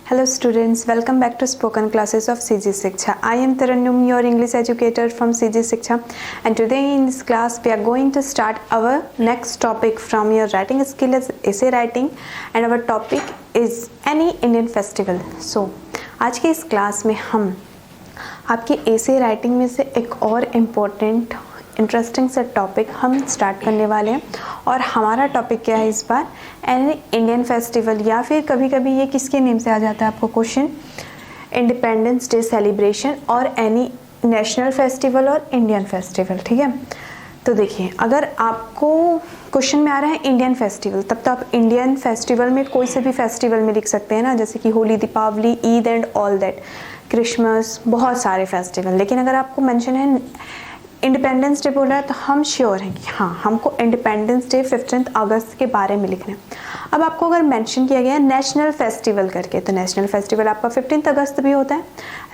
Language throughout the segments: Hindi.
Hello students, welcome back to spoken classes of CG Shiksha. I am Tarannum, your English educator from CG Shiksha, and today in this class we are going to start our next topic from your writing skill as essay writing, and our topic is any Indian festival. So आज के इस क्लास में हम आपकी essay राइटिंग में से एक और इम्पोर्टेंट इंटरेस्टिंग सा टॉपिक हम स्टार्ट करने वाले हैं। और हमारा टॉपिक क्या है इस बार, एनी इंडियन फेस्टिवल, या फिर कभी कभी ये किसके नेम से आ जाता है आपको क्वेश्चन, इंडिपेंडेंस डे सेलिब्रेशन और एनी नेशनल फेस्टिवल और इंडियन फेस्टिवल। ठीक है, तो देखिए अगर आपको क्वेश्चन में आ रहा है इंडियन फेस्टिवल, तब तो आप इंडियन फेस्टिवल में कोई से भी फेस्टिवल में लिख सकते हैं ना, जैसे कि Holi, Deepavali, Eid and all that, Christmas, बहुत सारे फेस्टिवल। लेकिन अगर आपको मेंशन है इंडिपेंडेंस डे बोल रहा है तो हम श्योर हैं कि हाँ हमको इंडिपेंडेंस डे 15 अगस्त के बारे में लिखना है। अब आपको अगर मेंशन किया गया है नेशनल फेस्टिवल करके, तो नेशनल फेस्टिवल आपका 15 अगस्त भी होता है,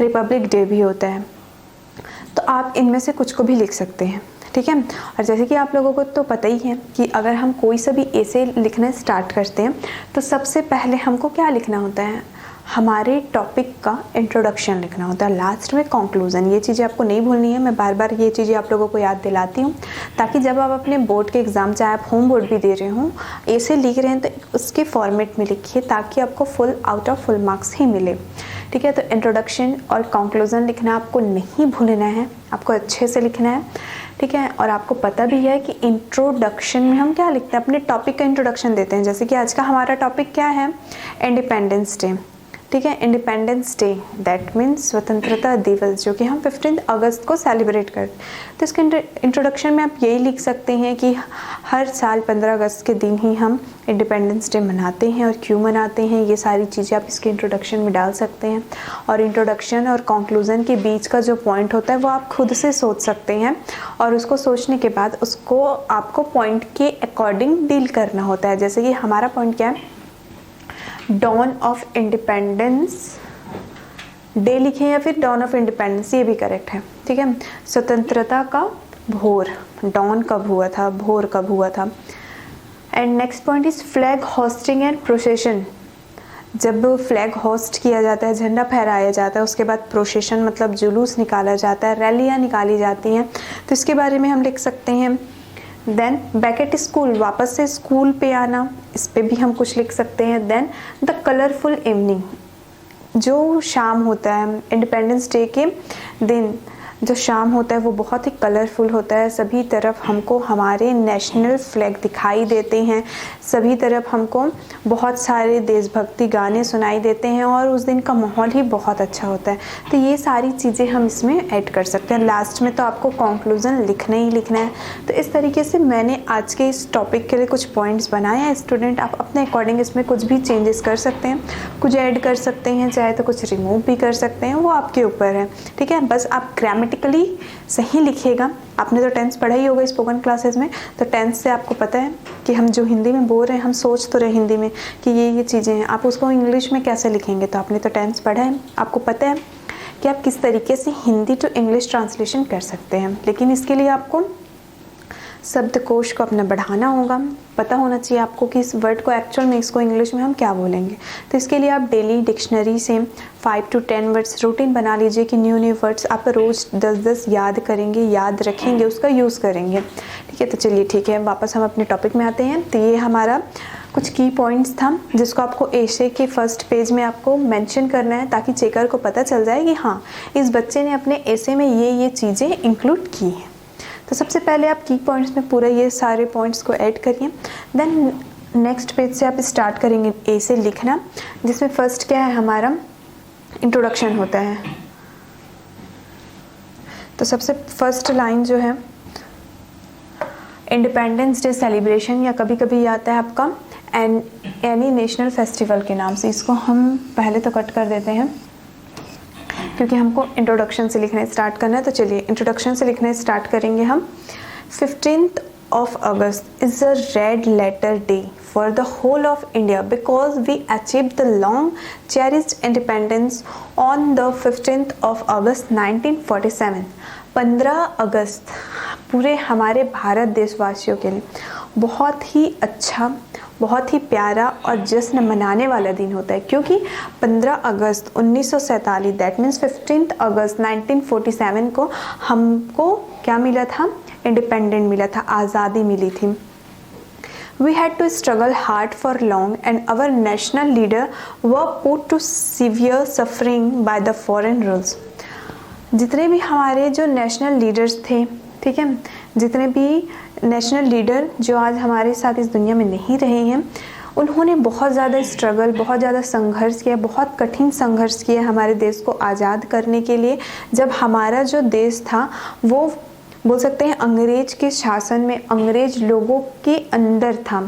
रिपब्लिक डे भी होता है, तो आप इनमें से कुछ को भी लिख सकते हैं। ठीक है, और जैसे कि आप लोगों को तो पता ही है कि अगर हम कोई सा भी एसे लिखना स्टार्ट करते हैं तो सबसे पहले हमको क्या लिखना होता है, हमारे टॉपिक का इंट्रोडक्शन लिखना होता है, लास्ट में कंक्लूजन। ये चीज़ें आपको नहीं भूलनी है, मैं बार बार ये चीज़ें आप लोगों को याद दिलाती हूँ, ताकि जब आप अपने बोर्ड के एग्ज़ाम, चाहे आप होम बोर्ड भी दे रहे हों, ऐसे लिख रहे हैं तो उसके फॉर्मेट में लिखिए ताकि आपको full out of full marks ही मिले। ठीक है, तो इंट्रोडक्शन और कंक्लूजन लिखना आपको नहीं भूलना है, आपको अच्छे से लिखना है। ठीक है, और आपको पता भी है कि इंट्रोडक्शन में हम क्या लिखते हैं, अपने टॉपिक का इंट्रोडक्शन देते हैं। जैसे कि आज का हमारा टॉपिक क्या है, इंडिपेंडेंस डे। ठीक है, इंडिपेंडेंस डे दैट मीन्स स्वतंत्रता दिवस, जो कि हम 15 अगस्त को सेलिब्रेट करते हैं। तो इसके इंट्रोडक्शन में आप यही लिख सकते हैं कि हर साल 15 अगस्त के दिन ही हम इंडिपेंडेंस डे मनाते हैं, और क्यों मनाते हैं ये सारी चीज़ें आप इसके इंट्रोडक्शन में डाल सकते हैं। और इंट्रोडक्शन और कंक्लूजन के बीच का जो पॉइंट होता है वो आप खुद से सोच सकते हैं, और उसको सोचने के बाद उसको आपको पॉइंट के अकॉर्डिंग डील करना होता है। जैसे कि हमारा पॉइंट क्या है, डॉन ऑफ इंडिपेंडेंस डे लिखें या फिर डॉन ऑफ इंडिपेंडेंस, ये भी करेक्ट है। ठीक है, स्वतंत्रता का भोर, डॉन कब हुआ था, भोर कब हुआ था। And next point is flag hoisting and procession, जब फ्लैग होस्ट किया जाता है, झंडा फहराया जाता है, उसके बाद प्रोसेशन मतलब जुलूस निकाला जाता है, रैलियाँ निकाली जाती हैं, तो इसके बारे में हम लिख सकते हैं। देन बैक एट स्कूल, वापस से स्कूल पे आना, इस पे भी हम कुछ लिख सकते हैं। देन द कलरफुल इवनिंग, जो शाम होता है इंडिपेंडेंस डे के दिन, जो शाम होता है वो बहुत ही कलरफुल होता है, सभी तरफ हमको हमारे नेशनल फ्लैग दिखाई देते हैं, सभी तरफ हमको बहुत सारे देशभक्ति गाने सुनाई देते हैं, और उस दिन का माहौल ही बहुत अच्छा होता है। तो ये सारी चीज़ें हम इसमें ऐड कर सकते हैं। लास्ट में तो आपको कंक्लूजन लिखना ही लिखना है। तो इस तरीके से मैंने आज के इस टॉपिक के लिए कुछ पॉइंट्स बनाए हैं। स्टूडेंट आप अपने अकॉर्डिंग इसमें कुछ भी चेंजेस कर सकते हैं, कुछ ऐड कर सकते हैं, चाहे तो कुछ रिमूव भी कर सकते हैं, वो आपके ऊपर है। ठीक है, बस आप ग्रामेटिकली सही लिखिएगा। आपने तो टेंस पढ़ा ही होगा स्पोकन क्लासेस में, तो टेंस से आपको पता है कि हम जो हिंदी में बोल रहे हैं, हम सोच तो रहे हिंदी में कि ये चीज़ें हैं, आप उसको इंग्लिश में कैसे लिखेंगे, तो आपने तो टेंस पढ़ा है, आपको पता है कि आप किस तरीके से हिंदी टू इंग्लिश ट्रांसलेशन कर सकते हैं। लेकिन इसके लिए आपको शब्दकोश को अपना बढ़ाना होगा, पता होना चाहिए आपको कि इस वर्ड को एक्चुअल में इसको इंग्लिश में हम क्या बोलेंगे। तो इसके लिए आप डेली डिक्शनरी से 5 to 10 वर्ड्स रूटीन बना लीजिए कि न्यू वर्ड्स आप रोज़ 10-10 याद करेंगे, याद रखेंगे, उसका यूज़ करेंगे। ठीक है, तो चलिए ठीक है, वापस हम अपने टॉपिक में आते हैं। तो ये हमारा कुछ की पॉइंट्स था जिसको आपको एसे के फर्स्ट पेज में आपको मेंशन करना है, ताकि चेकर को पता चल जाए कि हाँ इस बच्चे ने अपने एसे में ये चीज़ें इंक्लूड की हैं। तो सबसे पहले आप की पॉइंट्स में पूरा ये सारे पॉइंट्स को ऐड करिए। देन नेक्स्ट पेज से आप स्टार्ट करेंगे एसे लिखना, जिसमें फर्स्ट क्या है, हमारा इंट्रोडक्शन होता है। तो सबसे फर्स्ट लाइन जो है इंडिपेंडेंस डे सेलिब्रेशन, या कभी कभी आता है आपका एनी नेशनल फेस्टिवल के नाम से। इसको हम पहले तो कट कर देते हैं क्योंकि हमको इंट्रोडक्शन से लिखना स्टार्ट करना है। तो चलिए इंट्रोडक्शन से लिखना स्टार्ट करेंगे हम। 15th of August is a red letter day for the whole of India because we achieved the long cherished independence on the 15th of August 1947। 15 अगस्त पूरे हमारे भारत देशवासियों के लिए बहुत ही अच्छा बहुत ही प्यारा और जश्न मनाने वाला दिन होता है, क्योंकि 15 अगस्त 1947 दैट मीन्स 15 अगस्त 1947 को हमको क्या मिला था, इंडिपेंडेंट मिला था, आज़ादी मिली थी। We had to struggle hard for long and our national leader were put to severe suffering by the foreign rules. जितने भी हमारे जो नेशनल लीडर्स थे, ठीक है, जितने भी नेशनल लीडर जो आज हमारे साथ इस दुनिया में नहीं रहे हैं, उन्होंने बहुत ज़्यादा स्ट्रगल, बहुत ज़्यादा संघर्ष किया, बहुत कठिन संघर्ष किया हमारे देश को आज़ाद करने के लिए। जब हमारा जो देश था वो बोल सकते हैं अंग्रेज के शासन में, अंग्रेज लोगों के अंदर था,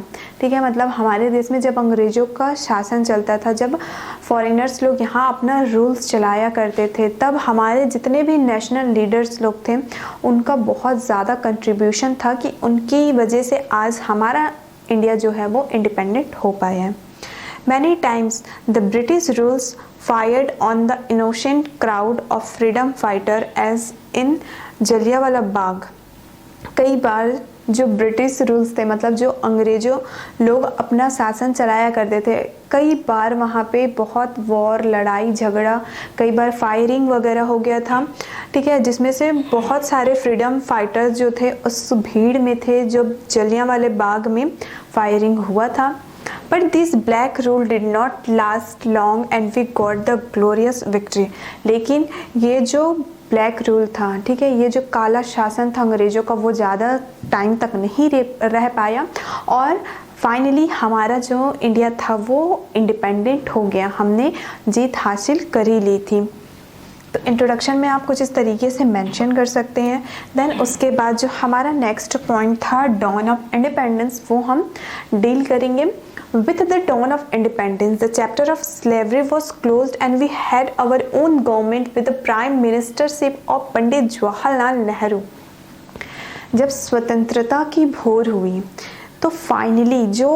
ठीक है, मतलब हमारे देश में जब अंग्रेज़ों का शासन चलता था, जब फॉरेनर्स लोग यहाँ अपना रूल्स चलाया करते थे, तब हमारे जितने भी नेशनल लीडर्स लोग थे उनका बहुत ज़्यादा कंट्रीब्यूशन था कि उनकी वजह से आज हमारा इंडिया जो है वो इंडिपेंडेंट हो पाया है। Many times the British rules fired on the innocent crowd of freedom fighter as in Jallianwala Bagh. कई बार जो ब्रिटिश रूल्स थे, मतलब जो अंग्रेज़ों लोग अपना शासन चलाया करते थे, कई बार वहाँ पे बहुत वॉर, लड़ाई झगड़ा, कई बार फायरिंग वगैरह हो गया था, ठीक है, जिसमें से बहुत सारे फ्रीडम फाइटर्स जो थे उस भीड़ में थे जो जलियांवाले बाग में फायरिंग हुआ था। But this black rule did not last long and we got the glorious victory. लेकिन ये जो ब्लैक रूल था, ठीक है, ये जो काला शासन था अंग्रेज़ों का, वो ज़्यादा टाइम तक नहीं रह पाया और फाइनली हमारा जो इंडिया था वो इंडिपेंडेंट हो गया, हमने जीत हासिल कर ही ली थी। तो इंट्रोडक्शन में आप कुछ इस तरीके से मेंशन कर सकते हैं। देन उसके बाद जो हमारा नेक्स्ट पॉइंट था डॉन ऑफ इंडिपेंडेंस, वो हम डील करेंगे। With the dawn of independence, the chapter of slavery was closed and we had our own government with the prime ministership of पंडित जवाहरलाल नेहरू। जब स्वतंत्रता की भोर हुई तो फाइनली जो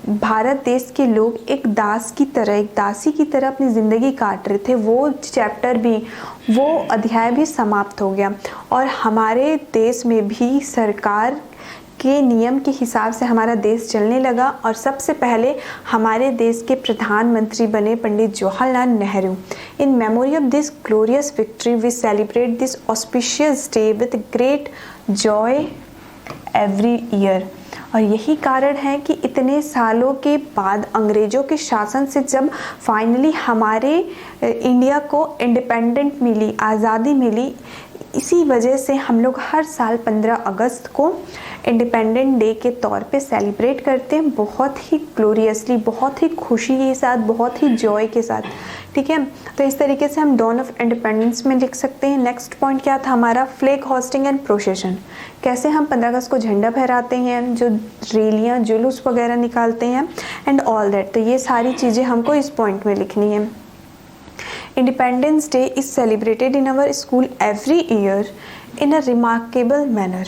भारत देश के लोग एक दास की तरह, एक दासी की तरह अपनी ज़िंदगी काट रहे थे, वो चैप्टर भी, वो अध्याय भी समाप्त हो गया और हमारे देश में भी सरकार के नियम के हिसाब से हमारा देश चलने लगा और सबसे पहले हमारे देश के प्रधानमंत्री बने Pandit Jawaharlal Nehru. In memory of this glorious victory we celebrate this auspicious day with great joy every year. और यही कारण है कि इतने सालों के बाद अंग्रेज़ों के शासन से जब फाइनली हमारे इंडिया को इंडिपेंडेंट मिली, आज़ादी मिली, इसी वजह से हम लोग हर साल 15 अगस्त को इंडिपेंडेंट डे के तौर पे सेलिब्रेट करते हैं, बहुत ही ग्लोरियसली, बहुत ही खुशी के साथ, बहुत ही जॉय के साथ, ठीक है। तो इस तरीके से हम डॉन ऑफ इंडिपेंडेंस में लिख सकते हैं। नेक्स्ट पॉइंट क्या था हमारा, फ्लैग होस्टिंग एंड प्रोसेशन। कैसे हम 15 अगस्त को झंडा फहराते हैं, जो रैलियाँ, जुलूस वगैरह निकालते हैं एंड ऑल दैट। तो ये सारी चीज़ें हमको इस पॉइंट में लिखनी है। Independence Day is celebrated in our school every year in a remarkable manner.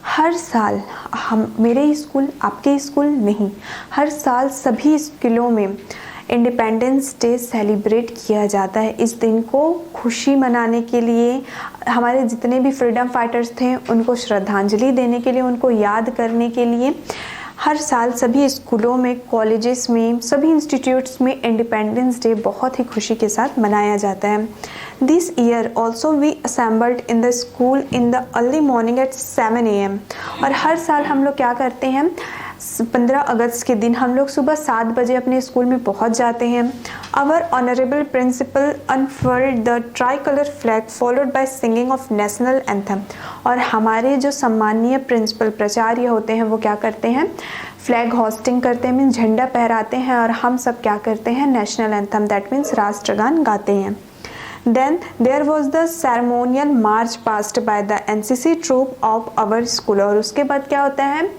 हर साल हम, मेरे स्कूल, आपके स्कूल नहीं, हर साल सभी स्कूलों में इंडिपेंडेंस डे सेलिब्रेट किया जाता है। इस दिन को खुशी मनाने के लिए, हमारे जितने भी फ्रीडम फाइटर्स थे उनको श्रद्धांजलि देने के लिए, उनको याद करने के लिए हर साल सभी स्कूलों में, कॉलेजेस में, सभी इंस्टीट्यूट्स में इंडिपेंडेंस डे बहुत ही खुशी के साथ मनाया जाता है। This year also we assembled in the school in the early morning at 7 AM। और हर साल हम लोग क्या करते हैं, 15 अगस्त के दिन हम लोग सुबह 7 बजे अपने स्कूल में पहुंच जाते हैं। Our honourable principal unfurled the tri colour flag followed by singing of national anthem. और हमारे जो सम्मानीय प्रिंसिपल, प्राचार्य होते हैं, वो क्या करते हैं, फ्लैग होस्टिंग करते हैं, मीन्स झंडा फहराते हैं और हम सब क्या करते हैं, नेशनल एंथम दैट मीन्स राष्ट्रगान गाते हैं। Then there was the ceremonial march passed by the NCC troop of our school। और उसके बाद क्या होता है,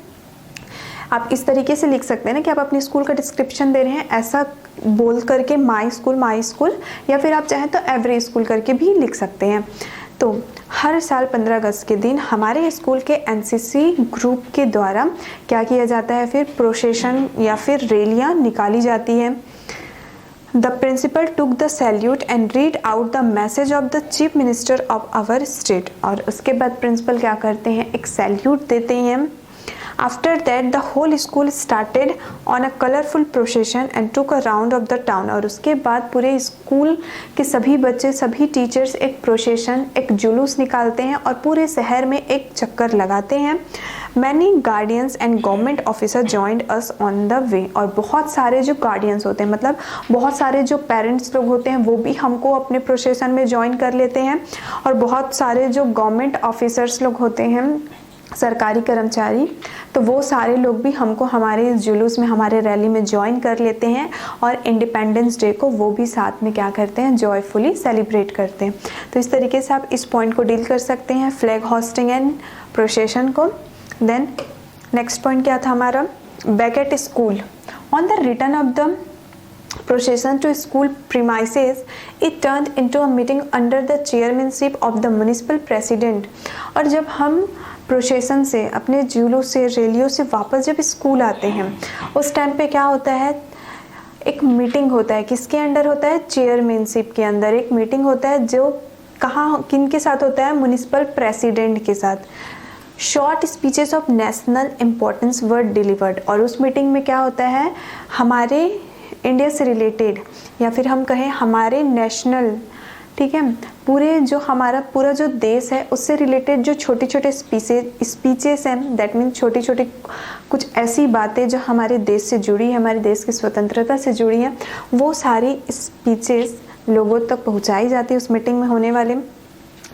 आप इस तरीके से लिख सकते हैं ना कि आप अपने स्कूल का डिस्क्रिप्शन दे रहे हैं, ऐसा बोल करके माई स्कूल, या फिर आप चाहें तो एवरी स्कूल करके भी लिख सकते हैं। तो हर साल 15 अगस्त के दिन हमारे स्कूल के एनसीसी ग्रुप के द्वारा क्या किया जाता है, फिर प्रोसेशन या फिर रैलियाँ निकाली जाती है। The principal took the salute and read out the message of the chief minister of our state। और उसके बाद प्रिंसिपल क्या करते हैं, एक सैल्यूट देते हैं after that the whole school started on a colourful procession and took a round of the town. और उसके बाद पूरे स्कूल के सभी बच्चे, सभी टीचर्स एक प्रोसेशन, एक जुलूस निकालते हैं और पूरे शहर में एक चक्कर लगाते हैं। Many guardians and government officer joined us on the way. और बहुत सारे जो गार्डियंस होते हैं, मतलब बहुत सारे जो पेरेंट्स लोग होते हैं, वो भी हमको अपने प्रोसेशन में ज्वाइन कर लेते हैं। और बहुत सारे जो गवर्नमेंट ऑफिसर्स लोग होते हैं, सरकारी कर्मचारी, तो वो सारे लोग भी हमको हमारे इस जुलूस में, हमारे रैली में ज्वाइन कर लेते हैं। और इंडिपेंडेंस डे को वो भी साथ में क्या करते हैं, जॉयफुली सेलिब्रेट करते हैं। तो इस तरीके से आप इस पॉइंट को डील कर सकते हैं, फ्लैग होस्टिंग एंड प्रोसेशन को। देन नेक्स्ट पॉइंट क्या था हमारा, back at school. On the return of the procession to school premises, it turned into a meeting under the chairmanship of the municipal president। और जब हम प्रोसेशन से, अपने जुलूस से, रैलियों से वापस जब स्कूल आते हैं, उस टाइम पे क्या होता है, एक मीटिंग होता है। किसके अंडर होता है, चेयरमैनशिप के अंदर एक मीटिंग होता है, जो कहाँ किन के साथ होता है, म्युनिसिपल प्रेसिडेंट के साथ। Short speeches of national importance were delivered. और उस मीटिंग में क्या होता है, हमारे इंडिया से रिलेटेड, या फिर हम कहें हमारे नेशनल, ठीक है, पूरे जो हमारा पूरा जो देश है उससे रिलेटेड जो छोटे छोटे स्पीचेस हैं, दैट मीन्स छोटी छोटी कुछ ऐसी बातें जो हमारे देश से जुड़ी है, हमारे देश की स्वतंत्रता से जुड़ी है, वो सारी स्पीचेस लोगों तक पहुंचाई जाती है उस मीटिंग में होने वाले।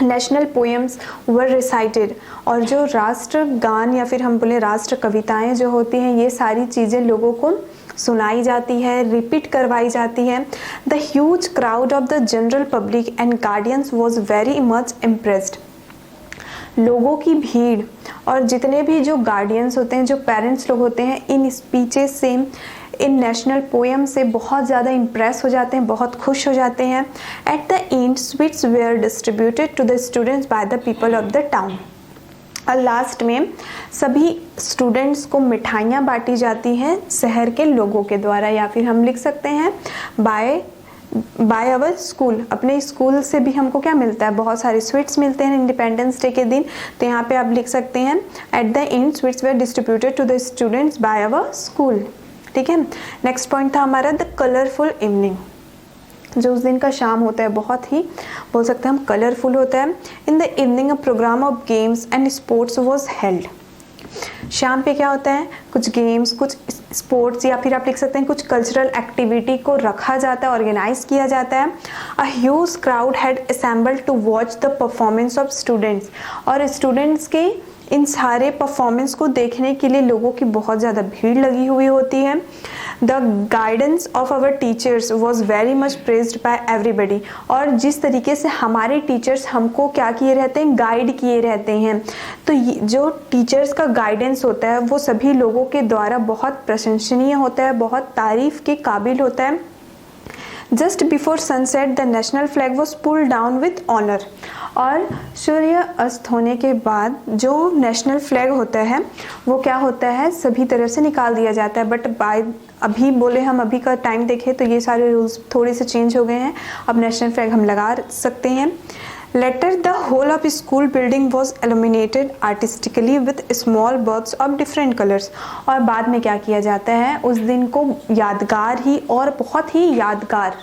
नेशनल पोएम्स वर रिसाइटेड। और जो राष्ट्र गान या फिर हम बोले राष्ट्र कविताएं जो होती हैं, ये सारी चीज़ें लोगों को सुनाई जाती है, रिपीट करवाई जाती है। The huge crowd of the general public and guardians was very much impressed. लोगों की भीड़ और जितने भी जो गार्डियंस होते हैं, जो पेरेंट्स लोग होते हैं, इन स्पीचेस से, इन नेशनल पोएम से बहुत ज़्यादा इम्प्रेस हो जाते हैं, बहुत खुश हो जाते हैं। At the end sweets were distributed to the students by the people of the town. और लास्ट में सभी स्टूडेंट्स को मिठाइयाँ बांटी जाती हैं शहर के लोगों के द्वारा, या फिर हम लिख सकते हैं बाय अवर स्कूल। अपने स्कूल से भी हमको क्या मिलता है, बहुत सारे स्वीट्स मिलते हैं इंडिपेंडेंस डे के दिन। तो यहाँ पे आप लिख सकते हैं at the end sweets were distributed to the students by our school. ठीक है। नेक्स्ट पॉइंट था हमारा द कलरफुल इवनिंग। जो उस दिन का शाम होता है बहुत ही बोल सकते हैं हम कलरफुल होता है। In the evening a programme of games and sports was held. शाम पे क्या होता है, कुछ गेम्स, कुछ स्पोर्ट्स, या फिर आप लिख सकते हैं कुछ कल्चरल एक्टिविटी को रखा जाता है, ऑर्गेनाइज किया जाता है। A huge crowd had assembled to watch the performance of students. और स्टूडेंट्स के इन सारे परफॉर्मेंस को देखने के लिए लोगों की बहुत ज़्यादा भीड़ लगी हुई होती है। The guidance of our teachers was very much praised by everybody. और जिस तरीके से हमारे टीचर्स हमको क्या किए रहते हैं, गाइड किए रहते हैं, तो जो टीचर्स का गाइडेंस होता है वो सभी लोगों के द्वारा बहुत प्रशंसनीय होता है, बहुत तारीफ के काबिल होता है। Just before sunset the national flag was pull down with honour. और सूर्य अस्त होने के बाद जो नेशनल फ्लैग होता है वो क्या होता है, सभी तरफ से निकाल दिया जाता है। बट बाय अभी बोले हम अभी का टाइम देखें तो ये सारे रूल्स थोड़े से चेंज हो गए हैं, अब नेशनल फ्लैग हम लगा सकते हैं। Later the whole of school building was illuminated artistically with small bulbs of different colors। और बाद में क्या किया जाता है, उस दिन को यादगार ही और बहुत ही यादगार,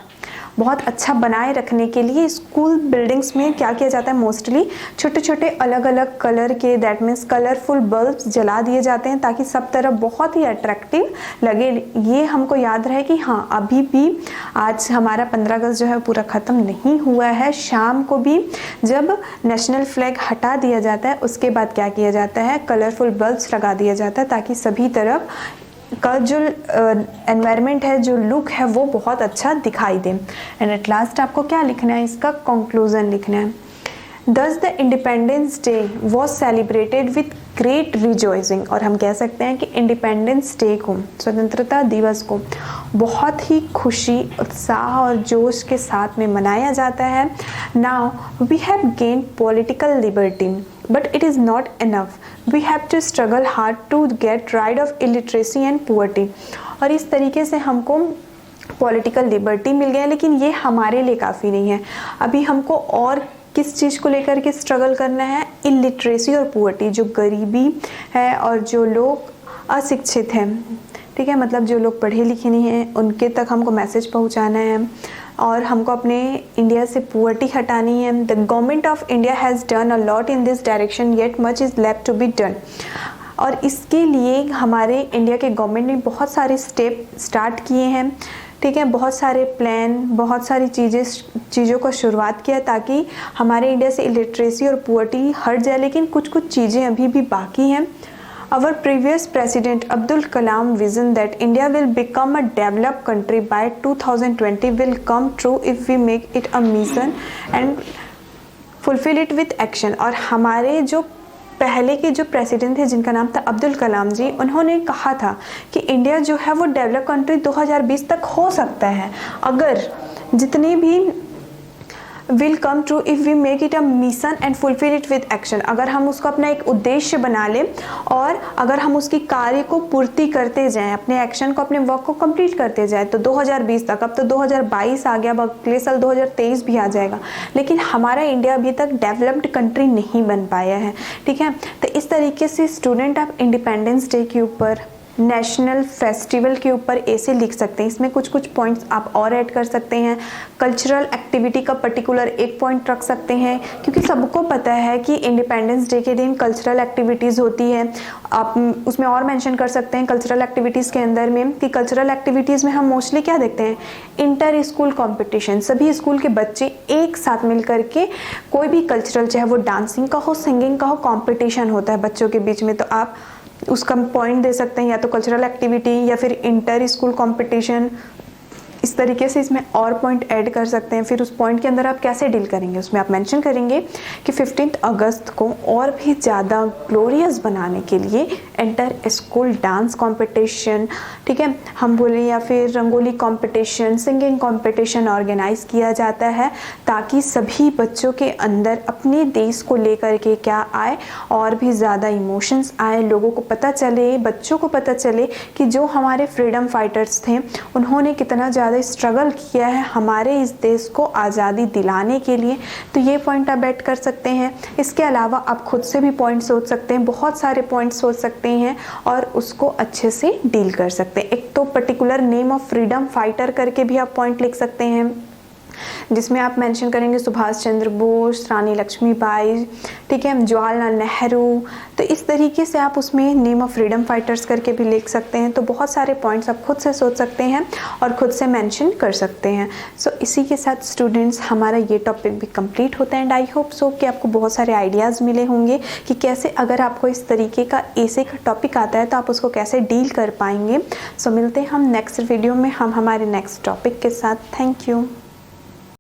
बहुत अच्छा बनाए रखने के लिए स्कूल बिल्डिंग्स में क्या किया जाता है, मोस्टली छोटे छोटे अलग अलग कलर के, दैट मीन्स कलरफुल बल्ब्स जला दिए जाते हैं ताकि सब तरफ बहुत ही अट्रैक्टिव लगे। ये हमको याद रहे कि हाँ अभी भी आज हमारा 15 अगस्त जो है पूरा ख़त्म नहीं हुआ है। शाम को भी जब नेशनल फ्लैग हटा दिया जाता है उसके बाद क्या किया जाता है, कलरफुल बल्ब्स लगा दिया जाता है ताकि सभी तरफ का जो एनवायरनमेंट है, जो लुक है वो बहुत अच्छा दिखाई दे। एंड एट लास्ट आपको क्या लिखना है, इसका कंक्लूजन लिखना है। Thus the Independence Day was celebrated with great rejoicing। और हम कह सकते हैं कि इंडिपेंडेंस डे को, स्वतंत्रता दिवस को बहुत ही खुशी, उत्साह और जोश के साथ में मनाया जाता है। Now we have gained political liberty but it is not enough। We have to struggle hard to get rid of illiteracy and poverty। और इस तरीके से हमको पॉलिटिकल लिबर्टी मिल गया, लेकिन ये हमारे लिए काफ़ी नहीं है। अभी हमको और किस चीज़ को लेकर के स्ट्रगल करना है, इलिटरेसी और पुअर्टी, जो गरीबी है और जो लोग अशिक्षित हैं, ठीक है, मतलब जो लोग पढ़े लिखे नहीं हैं उनके तक हमको मैसेज पहुंचाना है और हमको अपने इंडिया से पुअर्टी हटानी है। The government of India has done a lot in this direction yet much is left to be done. और इसके लिए हमारे इंडिया के गवर्नमेंट ने बहुत सारे स्टेप स्टार्ट किए हैं, ठीक है, बहुत सारे प्लान, बहुत सारी चीज़ों को शुरुआत किया ताकि हमारे इंडिया से इलिटरेसी और पुअर्टी हट जाए, लेकिन कुछ चीज़ें अभी भी बाकी हैं। Our previous president Abdul Kalam vision that India will become a developed country by 2020 will come true if we make it a mission and fulfill it with action। और हमारे जो पहले के जो प्रेसिडेंट थे जिनका नाम था अब्दुल कलाम जी, उन्होंने कहा था कि इंडिया जो है वो डेवलप कंट्री 2020 तक हो सकता है अगर जितने भी will come true if we make it a mission and fulfil it with action. अगर हम उसको अपना एक उद्देश्य बना लें और अगर हम उसकी कार्य को पूर्ति करते जाएं, अपने एक्शन को, अपने वर्क को कंप्लीट करते जाएं, तो 2020 तक, अब तो 2022 आ गया, अब अगले साल 2023 भी आ जाएगा, लेकिन हमारा इंडिया अभी तक डेवलप्ड कंट्री नहीं बन पाया है, ठीक है। तो इस तरीके से स्टूडेंट आप इंडिपेंडेंस डे के ऊपर, नेशनल फेस्टिवल के ऊपर ऐसे लिख सकते हैं। इसमें कुछ पॉइंट्स आप और ऐड कर सकते हैं। कल्चरल एक्टिविटी का पर्टिकुलर एक पॉइंट रख सकते हैं, क्योंकि सबको पता है कि इंडिपेंडेंस डे के दिन कल्चरल एक्टिविटीज़ होती है। आप उसमें और मेंशन कर सकते हैं कल्चरल एक्टिविटीज़ के अंदर में कि कल्चरल एक्टिविटीज़ में हम मोस्टली क्या देखते हैं, इंटर स्कूल कॉम्पिटिशन, सभी स्कूल के बच्चे एक साथ मिल करके कोई भी कल्चरल, चाहे वो डांसिंग का हो, सिंगिंग का हो, कॉम्पिटिशन होता है बच्चों के बीच में, तो आप उसका पॉइंट दे सकते हैं या तो कल्चरल एक्टिविटी या फिर इंटर स्कूल कंपटीशन। इस तरीके से इसमें और पॉइंट ऐड कर सकते हैं। फिर उस पॉइंट के अंदर आप कैसे डील करेंगे, उसमें आप मेंशन करेंगे कि 15 अगस्त को और भी ज़्यादा ग्लोरियस बनाने के लिए इंटर स्कूल डांस कंपटीशन, ठीक है, हम बोले, या फिर rangoli competition, singing competition organise किया जाता है ताकि सभी बच्चों के अंदर अपने देश को लेकर के क्या आए, और भी ज़्यादा इमोशंस आए, लोगों को पता चले, बच्चों को पता चले कि जो हमारे फ्रीडम फाइटर्स थे उन्होंने कितना ज़्यादा स्ट्रगल किया है हमारे इस देश को आज़ादी दिलाने के लिए। तो ये पॉइंट आप ऐड कर सकते हैं। इसके अलावा आप खुद से भी पॉइंट सोच सकते हैं, बहुत सारे पॉइंट सोच सकते हैं और उसको अच्छे से डील कर सकते हैं। एक तो particular name of freedom fighter करके भी आप पॉइंट लिख सकते हैं, जिसमें आप मेंशन करेंगे सुभाष चंद्र बोस, रानी लक्ष्मीबाई, ठीक है, जवाहरलाल नेहरू। तो इस तरीके से आप उसमें नेम ऑफ फ्रीडम फाइटर्स करके भी लिख सकते हैं। तो बहुत सारे पॉइंट्स आप खुद से सोच सकते हैं और खुद से मेंशन कर सकते हैं। सो इसी के साथ स्टूडेंट्स हमारा ये टॉपिक भी कंप्लीट होता है एंड आई होप सो कि आपको बहुत सारे आइडियाज़ मिले होंगे कि कैसे, अगर आपको इस तरीके का ऐसे का टॉपिक आता है तो आप उसको कैसे डील कर पाएंगे। सो मिलते हैं हम नेक्स्ट वीडियो में, हम हमारे नेक्स्ट टॉपिक के साथ। Thank you.